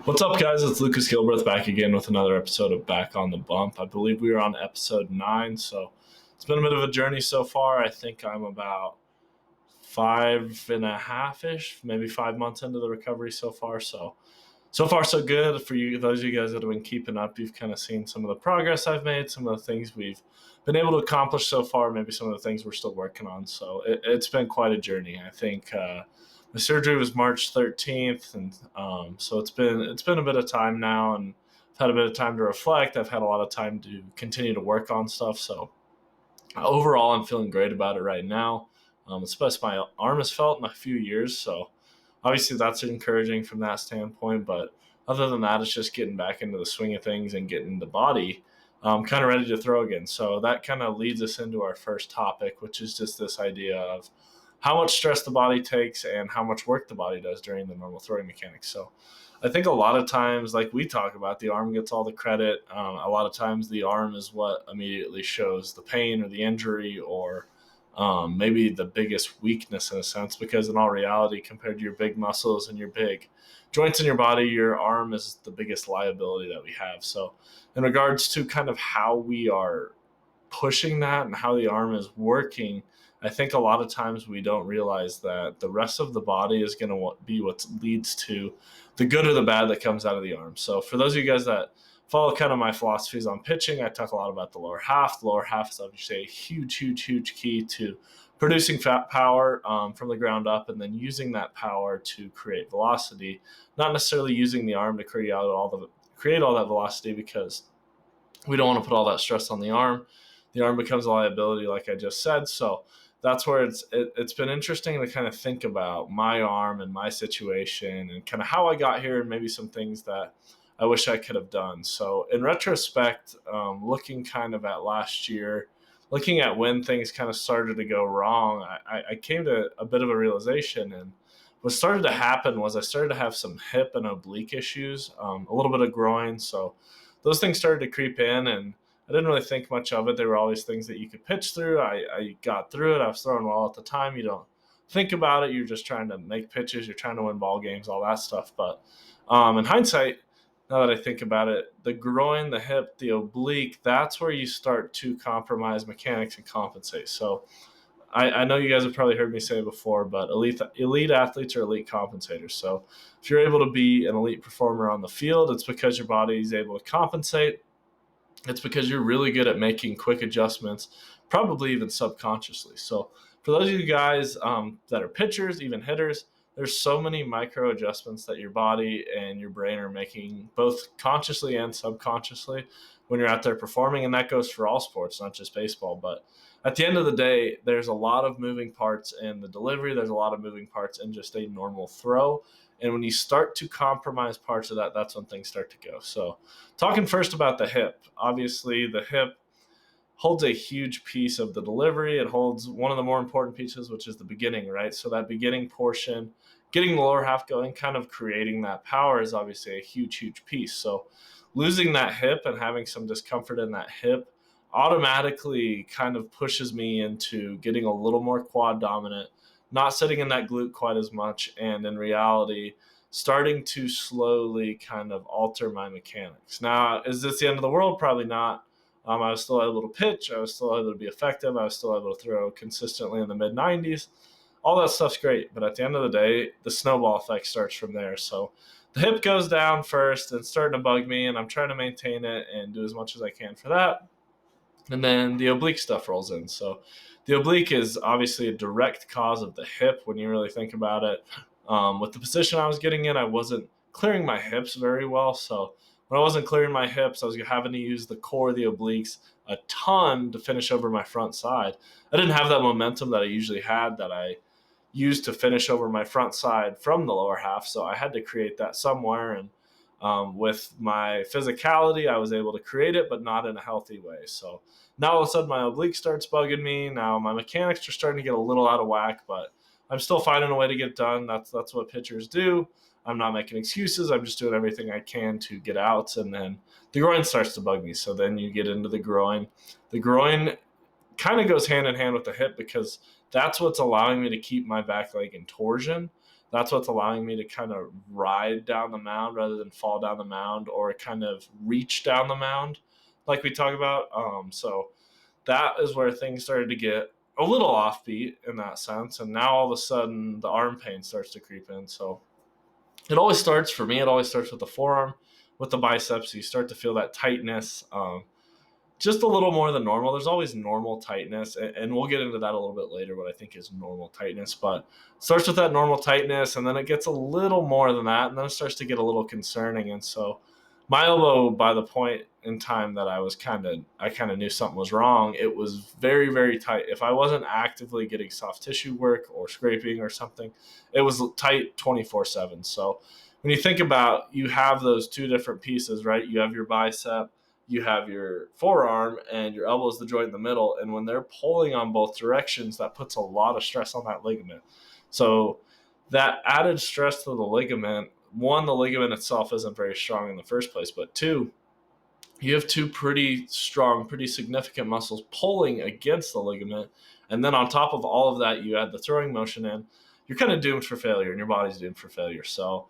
What's up, guys? It's Lucas Gilbreath back again with another episode of Back on the Bump. I believe we are on episode 9, so it's been a bit of a journey so far. I think I'm about 5.5-ish, maybe 5 months into the recovery so far. So far so good. For you, those of you guys that have been keeping up, you've kind of seen some of the progress I've made, some of the things we've been able to accomplish so far, maybe some of the things we're still working on. So it's been quite a journey. I think my surgery was March 13th, and so it's been a bit of time now, and I've had a bit of time to reflect. I've had a lot of time to continue to work on stuff. So overall, I'm feeling great about it right now. It's the best my arm has felt in a few years. So obviously that's encouraging from that standpoint. But other than that, it's just getting back into the swing of things and getting the body kind of ready to throw again. So that kind of leads us into our first topic, which is just this idea of how much stress the body takes and how much work the body does during the normal throwing mechanics. So I think a lot of times, like we talk about, the arm gets all the credit. A lot of times the arm is what immediately shows the pain or the injury, or maybe the biggest weakness in a sense, because in all reality, compared to your big muscles and your big joints in your body, your arm is the biggest liability that we have. So in regards to kind of how we are pushing that and how the arm is working, I think a lot of times we don't realize that the rest of the body is going to be what leads to the good or the bad that comes out of the arm. So for those of you guys that follow kind of my philosophies on pitching, I talk a lot about the lower half. The lower half is obviously a huge key to producing fat power from the ground up, and then using that power to create velocity, not necessarily using the arm to create all that velocity, because we don't want to put all that stress on the arm. The arm becomes a liability, like I just said. So that's where it's been interesting to kind of think about my arm and my situation and kind of how I got here, and maybe some things that I wish I could have done. So in retrospect, looking kind of at last year, looking at when things kind of started to go wrong, I came to a bit of a realization. And what started to happen was I started to have some hip and oblique issues, a little bit of groin. So those things started to creep in, and I didn't really think much of it. They were always things that you could pitch through. I got through it. I was throwing well at the time. You don't think about it. You're just trying to make pitches. You're trying to win ball games, all that stuff. But in hindsight, now that I think about it, the groin, the hip, the oblique, that's where you start to compromise mechanics and compensate. So I know you guys have probably heard me say it before, but elite athletes are elite compensators. So if you're able to be an elite performer on the field, it's because your body is able to compensate. It's because you're really good at making quick adjustments, probably even subconsciously. So for those of you guys that are pitchers, even hitters, there's so many micro adjustments that your body and your brain are making, both consciously and subconsciously, when you're out there performing. And that goes for all sports, not just baseball. But at the end of the day, there's a lot of moving parts in the delivery. There's a lot of moving parts in just a normal throw. And when you start to compromise parts of that, that's when things start to go. So talking first about the hip, obviously the hip holds a huge piece of the delivery. It holds one of the more important pieces, which is the beginning, right? So that beginning portion, getting the lower half going, kind of creating that power, is obviously a huge piece. So losing that hip and having some discomfort in that hip automatically kind of pushes me into getting a little more quad dominant, not sitting in that glute quite as much, and in reality, starting to slowly kind of alter my mechanics. Now, is this the end of the world? Probably not. I was still able to pitch. I was still able to be effective. I was still able to throw consistently in the mid-90s. All that stuff's great, but at the end of the day, the snowball effect starts from there. So the hip goes down first and starting to bug me, and I'm trying to maintain it and do as much as I can for that. And then the oblique stuff rolls in. So the oblique is obviously a direct cause of the hip when you really think about it. With the position I was getting in, I wasn't clearing my hips very well. So when I wasn't clearing my hips, I was having to use the core of the obliques a ton to finish over my front side. I didn't have that momentum that I usually had, that I used to finish over my front side from the lower half. So I had to create that somewhere. And with my physicality, I was able to create it, but not in a healthy way. So now all of a sudden my oblique starts bugging me. Now my mechanics are starting to get a little out of whack, but I'm still finding a way to get it done. That's what pitchers do. I'm not making excuses. I'm just doing everything I can to get out. And then the groin starts to bug me. So then you get into the groin. The groin kind of goes hand in hand with the hip, because that's what's allowing me to keep my back leg in torsion. That's what's allowing me to kind of ride down the mound rather than fall down the mound or kind of reach down the mound like we talk about. So that is where things started to get a little offbeat in that sense. And now all of a sudden the arm pain starts to creep in. So it always starts for me, it always starts with the forearm, with the biceps. You start to feel that tightness. Just a little more than normal. There's always normal tightness, and we'll get into that a little bit later, what I think is normal tightness. But it starts with that normal tightness, and then it gets a little more than that, and then it starts to get a little concerning. And so my elbow, by the point in time that I kind of knew something was wrong, it was very, very tight. If I wasn't actively getting soft tissue work or scraping or something, it was tight 24/7. So when you think about, you have those two different pieces, right? You have your bicep, you have your forearm, and your elbow is the joint in the middle. And when they're pulling on both directions, that puts a lot of stress on that ligament. So that added stress to the ligament, one, the ligament itself isn't very strong in the first place, but two, you have two pretty strong, pretty significant muscles pulling against the ligament. And then on top of all of that, you add the throwing motion in, you're kind of doomed for failure, and your body's doomed for failure. So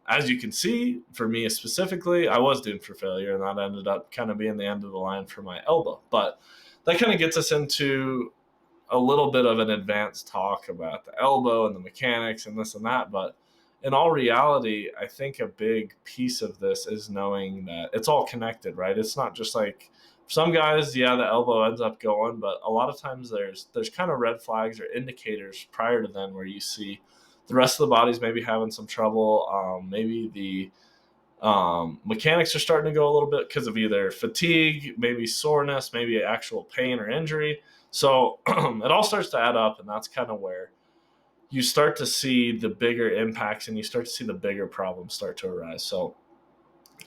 as you can see, for me specifically, I was doomed for failure, and that ended up kind of being the end of the line for my elbow. But that kind of gets us into a little bit of an advanced talk about the elbow and the mechanics and this and that. But in all reality, I think a big piece of this is knowing that it's all connected, right? It's not just like some guys, yeah, the elbow ends up going, but a lot of times there's kind of red flags or indicators prior to then where you see the rest of the body's maybe having some trouble. Maybe the mechanics are starting to go a little bit because of either fatigue, maybe soreness, maybe actual pain or injury. So it all starts to add up, and that's kind of where you start to see the bigger impacts and you start to see the bigger problems start to arise. So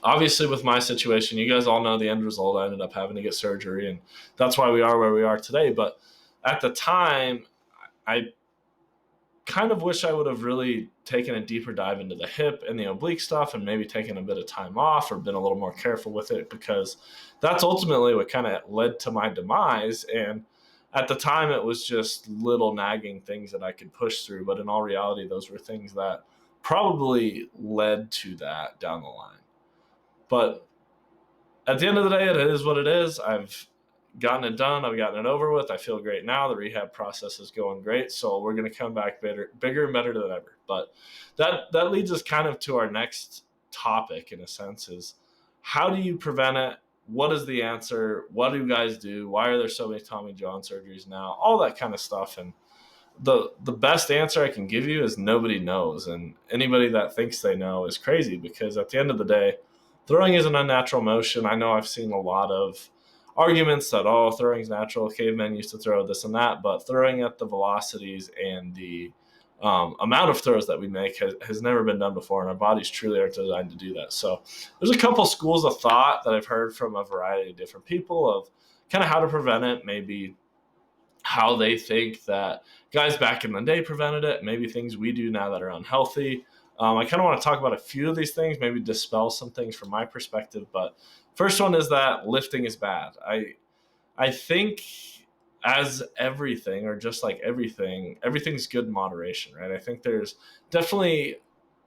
obviously with my situation, you guys all know the end result. I ended up having to get surgery, and that's why we are where we are today. But at the time, I kind of wish I would have really taken a deeper dive into the hip and the oblique stuff and maybe taken a bit of time off or been a little more careful with it, because that's ultimately what kind of led to my demise. And at the time, it was just little nagging things that I could push through. But in all reality, those were things that probably led to that down the line. But at the end of the day, it is what it is. I've gotten it done. I've gotten it over with. I feel great now. The rehab process is going great. So we're going to come back bigger and better than ever. But that leads us kind of to our next topic, in a sense, is how do you prevent it? What is the answer? What do you guys do? Why are there so many Tommy John surgeries now? All that kind of stuff. And the best answer I can give you is nobody knows. And anybody that thinks they know is crazy, because at the end of the day, throwing is an unnatural motion. I know I've seen a lot of arguments that, oh, throwing is natural, cavemen used to throw this and that, but throwing at the velocities and the amount of throws that we make has never been done before, and our bodies truly aren't designed to do that. So there's a couple schools of thought that I've heard from a variety of different people of kind of how to prevent it, maybe how they think that guys back in the day prevented it, maybe things we do now that are unhealthy. I kind of want to talk about a few of these things, maybe dispel some things from my perspective. But first one is that lifting is bad. I think, as everything, or just like everything, everything's good in moderation, right? I think there's definitely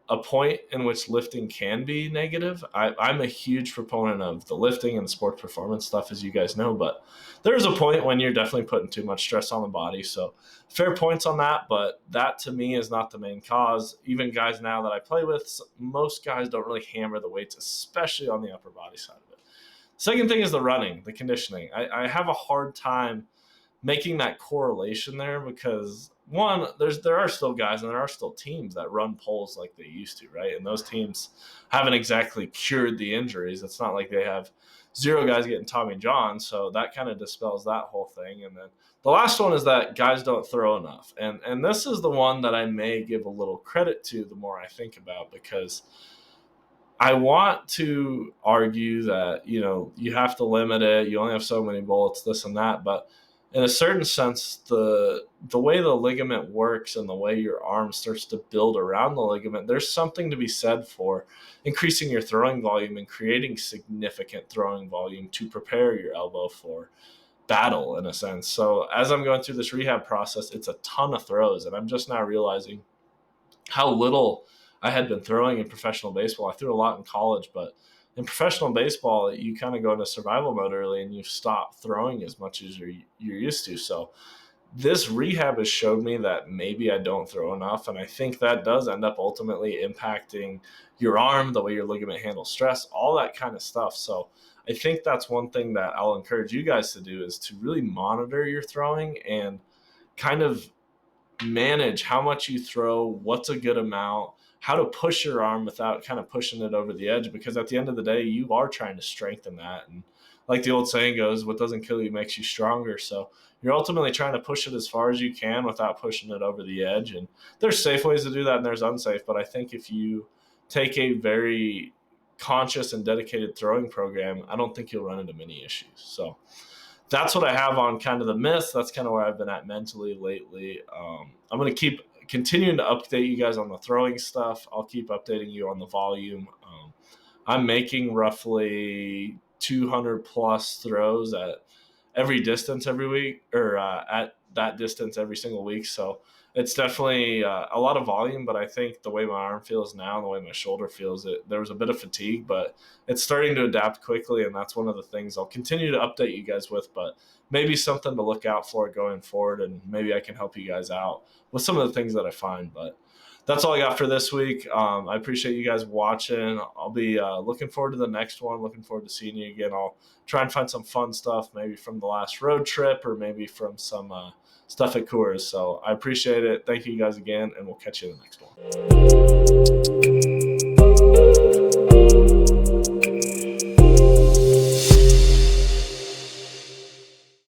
a point in which lifting can be negative. I'm a huge proponent of the lifting and the sport performance stuff, as you guys know, but there's a point when you're definitely putting too much stress on the body. So fair points on that, but that to me is not the main cause. Even guys now that I play with, most guys don't really hammer the weights, especially on the upper body side of it. Second thing is the running, the conditioning. I have a hard time making that correlation there, because one, there are still guys and there are still teams that run poles like they used to, right? And those teams haven't exactly cured the injuries. It's not like they have zero guys getting Tommy John, so that kind of dispels that whole thing. And then the last one is that guys don't throw enough. And this is the one that I may give a little credit to the more I think about, because I want to argue that, you have to limit it. You only have so many bullets, this and that. But in a certain sense, the way the ligament works and the way your arm starts to build around the ligament, there's something to be said for increasing your throwing volume and creating significant throwing volume to prepare your elbow for battle, in a sense. So as I'm going through this rehab process, it's a ton of throws, and I'm just now realizing how little I had been throwing in professional baseball. I threw a lot in college, but in professional baseball, you kind of go into survival mode early and you stop throwing as much as you're used to. So this rehab has showed me that maybe I don't throw enough. And I think that does end up ultimately impacting your arm, the way your ligament handles stress, all that kind of stuff. So I think that's one thing that I'll encourage you guys to do is to really monitor your throwing and kind of manage how much you throw, what's a good amount, how to push your arm without kind of pushing it over the edge. Because at the end of the day, you are trying to strengthen that. And like the old saying goes, what doesn't kill you makes you stronger. So you're ultimately trying to push it as far as you can without pushing it over the edge. And there's safe ways to do that and there's unsafe. But I think if you take a very conscious and dedicated throwing program, I don't think you'll run into many issues. So that's what I have on kind of the myths. That's kind of where I've been at mentally lately. I'm going to keep continuing to update you guys on the throwing stuff. I'll keep updating you on the volume. I'm making roughly 200 plus throws at every distance every week, or at that distance every single week. So it's definitely a lot of volume, but I think the way my arm feels now, the way my shoulder feels, there was a bit of fatigue, but it's starting to adapt quickly, and that's one of the things I'll continue to update you guys with, but maybe something to look out for going forward, and maybe I can help you guys out with some of the things that I find. But that's all I got for this week. I appreciate you guys watching. I'll be looking forward to the next one, looking forward to seeing you again. I'll try and find some fun stuff, maybe from the last road trip or maybe from some stuff at Coors. So I appreciate it. Thank you guys again, and we'll catch you in the next one.